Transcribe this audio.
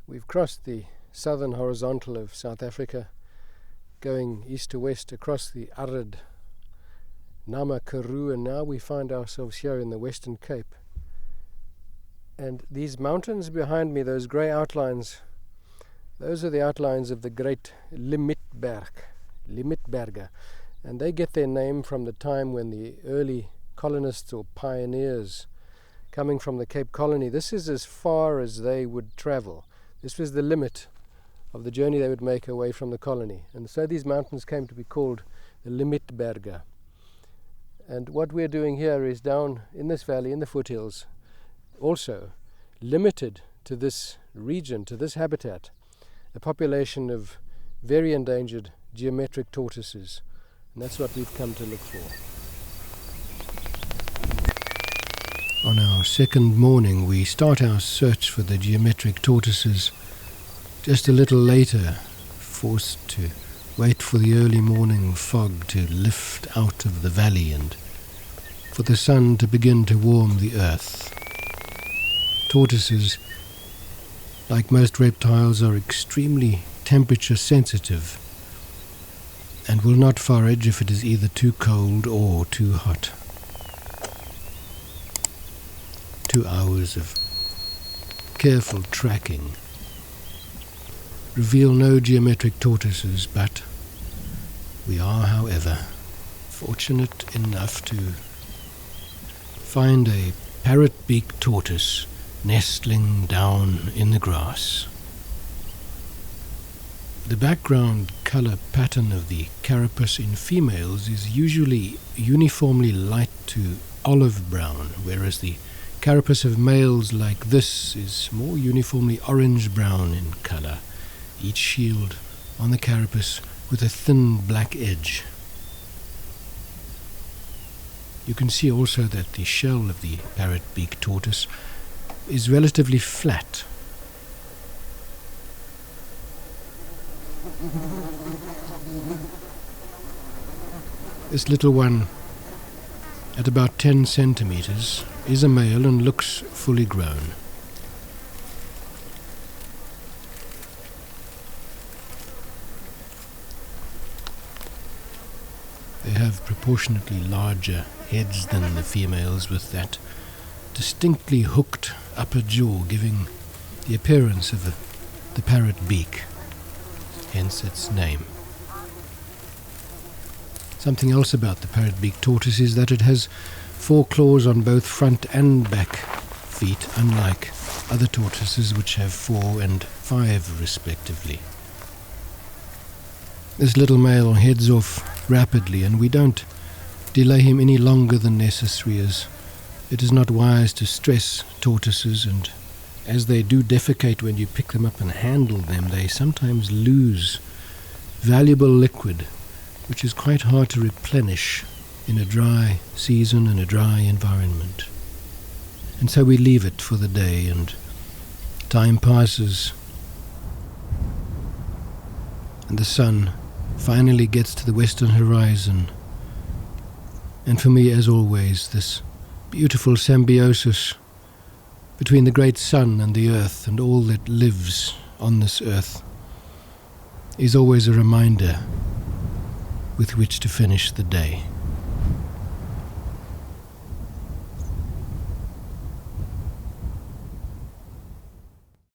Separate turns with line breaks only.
We've crossed the southern horizontal of South Africa, going east to west across the arid Nama Karoo, and now we find ourselves here in the Western Cape. And these mountains behind me, those grey outlines, those are the outlines of the great Myburgh, and they get their name from the time when the early colonists or pioneers coming from the Cape Colony, this is as far as they would travel. This was the limit of the journey they would make away from the colony. And so these mountains came to be called the Myburgh. And what we're doing here is down in this valley, in the foothills, also limited to this region, to this habitat, a population of very endangered geometric tortoises. And that's what we've come to look for. On our second morning, we start our search for the geometric tortoises. Just a little later, forced to wait for the early morning fog to lift out of the valley and for the sun to begin to warm the earth. Tortoises, like most reptiles, are extremely temperature sensitive and will not forage if it is either too cold or too hot. 2 hours of careful tracking reveal no geometric tortoises, but we are, however, fortunate enough to find a Parrot Beaked Tortoise nestling down in the grass. The background colour pattern of the carapace in females is usually uniformly light to olive brown, whereas the carapace of males like this is more uniformly orange-brown in colour, each shield on the carapace with a thin black edge. You can see also that the shell of the parrot-beaked tortoise is relatively flat. This little one, at about 10 centimeters, is a male and looks fully grown. They have proportionately larger heads than the females, with that distinctly hooked upper jaw giving the appearance of the parrot beak, hence its name. Something else about the parrot-beaked tortoise is that it has 4 claws on both front and back feet, unlike other tortoises which have 4 and 5 respectively. This little male heads off rapidly, and we don't delay him any longer than necessary, as it is not wise to stress tortoises, and as they do defecate when you pick them up and handle them, they sometimes lose valuable liquid, which is quite hard to replenish in a dry season and a dry environment. And so we leave it for the day, and time passes, and the sun finally gets to the western horizon. And for me, as always, this beautiful symbiosis between the great sun and the earth and all that lives on this earth is always a reminder with which to finish the day.